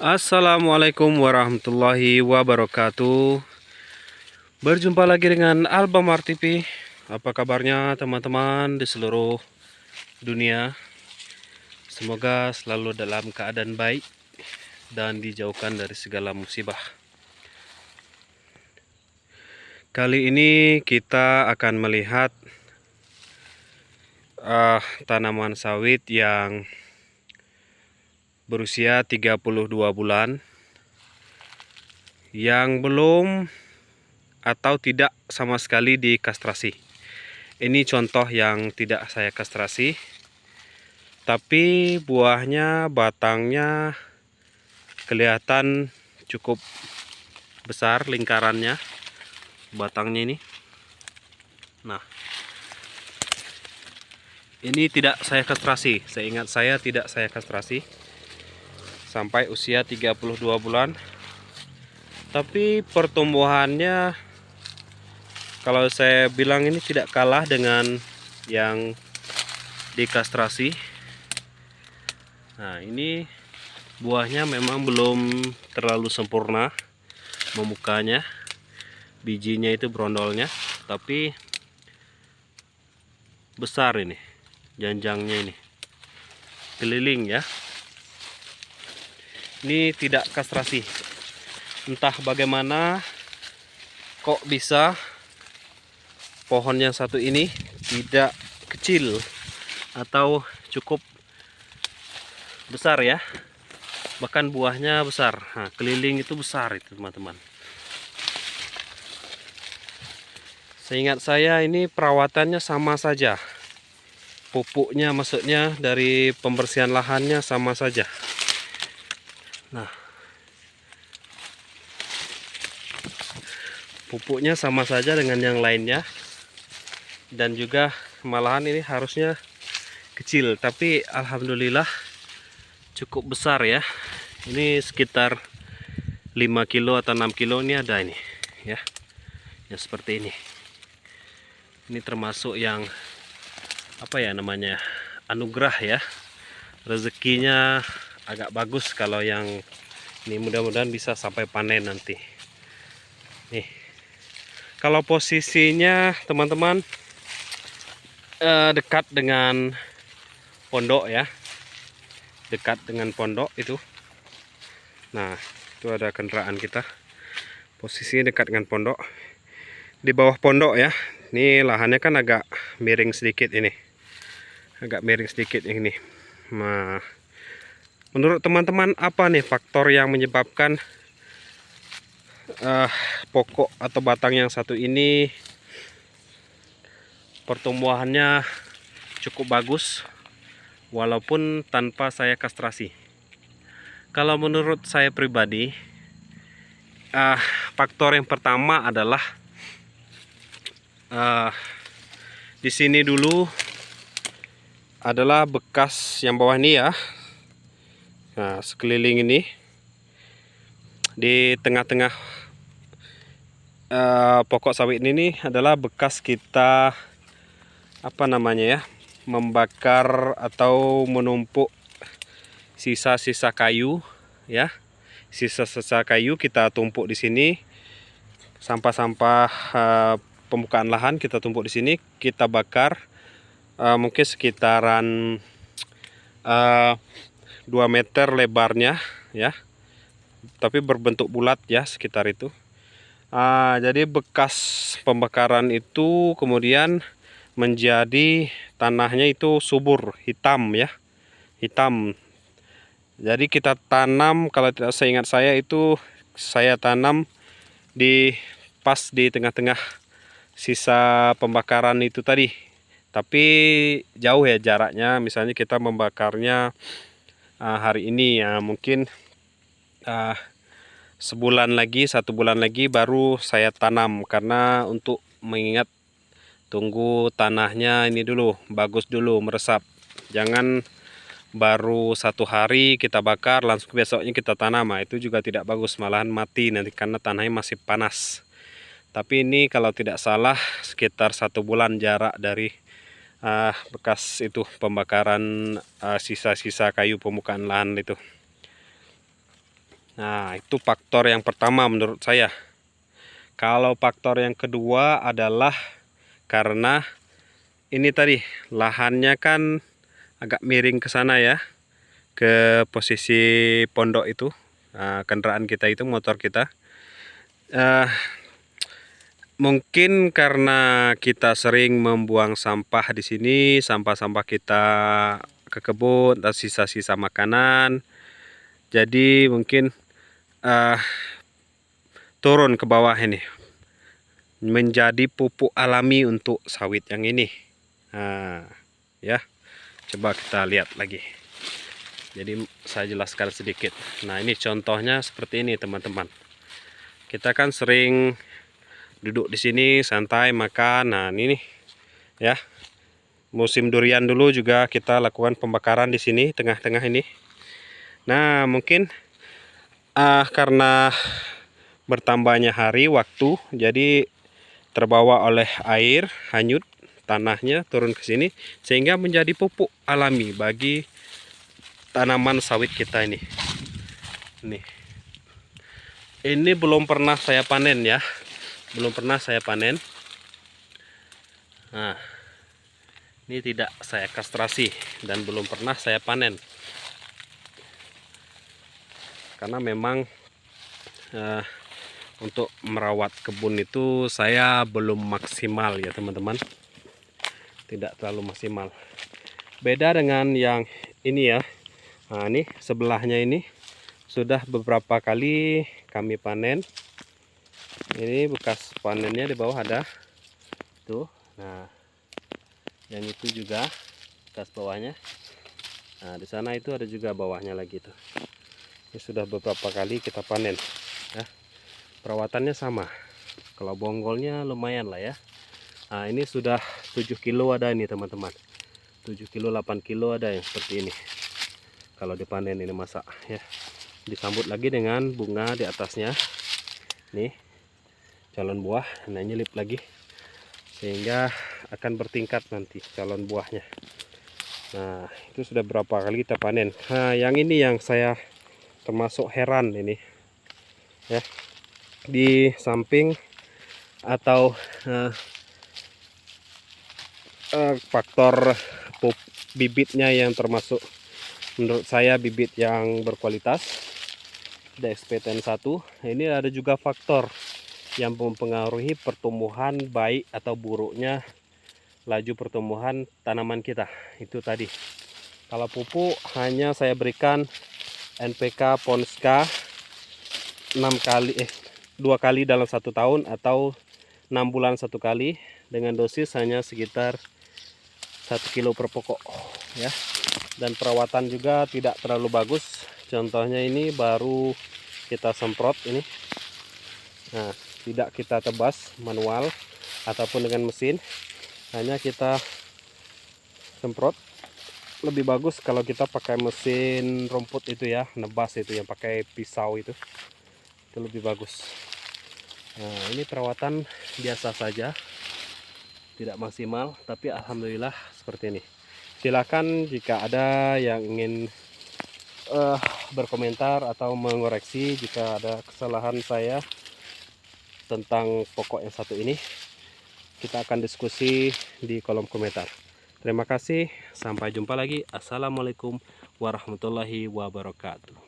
Assalamualaikum warahmatullahi wabarakatuh. Berjumpa lagi dengan Albamar TV. Apa kabarnya teman-teman di seluruh dunia? Semoga selalu dalam keadaan baik dan dijauhkan dari segala musibah. Kali ini kita akan melihat tanaman sawit yang berusia 32 bulan yang belum atau tidak sama sekali dikastrasi. Ini contoh yang tidak saya kastrasi, tapi buahnya, batangnya kelihatan cukup besar lingkarannya, batangnya ini. Nah, ini tidak saya kastrasi. Seingat saya tidak saya kastrasi sampai usia 32 bulan. Tapi pertumbuhannya, kalau saya bilang, ini tidak kalah dengan yang dikastrasi. Nah, ini buahnya memang belum terlalu sempurna memukanya, bijinya itu brondolnya, tapi besar ini janjangnya, ini keliling ya. Ini tidak kastrasi. Entah bagaimana kok bisa pohon yang satu ini tidak kecil atau cukup besar ya, bahkan buahnya besar. Nah, keliling itu besar itu teman-teman. Seingat saya ini perawatannya sama saja, pupuknya maksudnya dari pembersihan lahannya sama saja. Nah, pupuknya sama saja dengan yang lainnya, dan juga malahan ini harusnya kecil, tapi alhamdulillah cukup besar ya. Ini sekitar 5 kilo atau 6 kilo ini ada ini ya, yang seperti ini. Ini termasuk yang apa ya namanya, anugerah ya, rezekinya agak bagus kalau yang ini. Mudah-mudahan bisa sampai panen nanti. Nih, kalau posisinya teman-teman dekat dengan pondok ya, dekat dengan pondok itu. Nah, itu ada kendaraan kita, posisinya dekat dengan pondok, di bawah pondok ya. Ini lahannya kan agak miring sedikit, ini agak miring sedikit ini. Nah, menurut teman-teman apa nih faktor yang menyebabkan pokok atau batang yang satu ini pertumbuhannya cukup bagus walaupun tanpa saya kastrasi? Kalau menurut saya pribadi, faktor yang pertama adalah di sini dulu adalah bekas yang bawah ini ya. Nah, sekeliling ini di tengah-tengah pokok sawit ini adalah bekas kita apa namanya ya, membakar atau menumpuk sisa-sisa kayu ya. Sisa-sisa kayu kita tumpuk di sini, sampah-sampah pembukaan lahan kita tumpuk di sini, kita bakar. Mungkin sekitaran 2 meter lebarnya ya, tapi berbentuk bulat ya, sekitar itu. Jadi bekas pembakaran itu kemudian menjadi tanahnya itu subur, hitam ya, hitam. Jadi kita tanam, kalau tidak seingat saya itu saya tanam pas di tengah-tengah sisa pembakaran itu tadi, tapi jauh ya jaraknya. Misalnya kita membakarnya hari ini ya, mungkin sebulan lagi, 1 bulan lagi baru saya tanam, karena untuk mengingat tunggu tanahnya ini dulu bagus dulu, meresap. Jangan baru 1 hari kita bakar langsung besoknya kita tanam, itu juga tidak bagus, malahan mati nanti karena tanahnya masih panas. Tapi ini kalau tidak salah sekitar 1 bulan jarak dari bekas itu pembakaran sisa-sisa kayu pembukaan lahan itu. Nah, itu faktor yang pertama menurut saya. Kalau faktor yang kedua adalah karena ini tadi lahannya kan agak miring ke sana ya, ke posisi pondok itu. Nah, kendaraan kita itu, motor kita. Eh, Mungkin karena kita sering membuang sampah di sini, sampah-sampah kita ke kebun atau sisa-sisa makanan. Jadi mungkin eh, turun ke bawah ini, menjadi pupuk alami untuk sawit yang ini. Nah, ya, coba kita lihat lagi. Jadi saya jelaskan sedikit. Nah, ini contohnya seperti ini teman-teman. Kita kan sering duduk di sini santai makan. Nah, ini nih ya. Musim durian dulu juga kita lakukan pembakaran di sini tengah-tengah ini. Nah, mungkin karena bertambahnya hari waktu, jadi terbawa oleh air, hanyut tanahnya turun ke sini sehingga menjadi pupuk alami bagi tanaman sawit kita ini. Ini belum pernah saya panen ya. Belum pernah saya panen. Nah, ini tidak saya kastrasi dan belum pernah saya panen. Karena memang untuk merawat kebun itu saya belum maksimal ya teman-teman. Tidak terlalu maksimal. Beda dengan yang ini ya. Nah, ini sebelahnya ini sudah beberapa kali kami panen. Ini bekas panennya di bawah ada tuh. Nah, yang itu juga bekas bawahnya. Nah, di sana itu ada juga bawahnya lagi tuh. Ini sudah beberapa kali kita panen ya. Perawatannya sama. Kalau bonggolnya lumayan lah ya. Nah, ini sudah 7 kilo ada ini teman-teman. 7 kilo 8 kilo ada yang seperti ini. Kalau dipanen ini masak ya. Disambut lagi dengan bunga di atasnya. Nih calon buah. Nah, nyelip lagi sehingga akan bertingkat nanti calon buahnya. Nah, itu sudah berapa kali kita panen. Nah, yang ini yang saya termasuk heran ini ya. Di samping atau faktor bibitnya yang termasuk menurut saya bibit yang berkualitas DXP 1. Ini ada juga faktor yang mempengaruhi pertumbuhan baik atau buruknya laju pertumbuhan tanaman kita. Itu tadi, kalau pupuk hanya saya berikan NPK Ponska 2 kali dalam 1 tahun atau 6 bulan 1 kali dengan dosis hanya sekitar 1 kilo per pokok ya. Dan perawatan juga tidak terlalu bagus. Contohnya ini baru kita semprot ini. Nah, tidak kita tebas manual ataupun dengan mesin, hanya kita semprot. Lebih bagus kalau kita pakai mesin rumput itu ya, nebas itu yang pakai pisau itu lebih bagus. Nah, ini perawatan biasa saja, tidak maksimal, tapi alhamdulillah seperti ini. Silakan jika ada yang ingin berkomentar atau mengoreksi jika ada kesalahan saya tentang pokok yang satu ini, kita akan diskusi di kolom komentar. Terima kasih, sampai jumpa lagi. Assalamualaikum warahmatullahi wabarakatuh.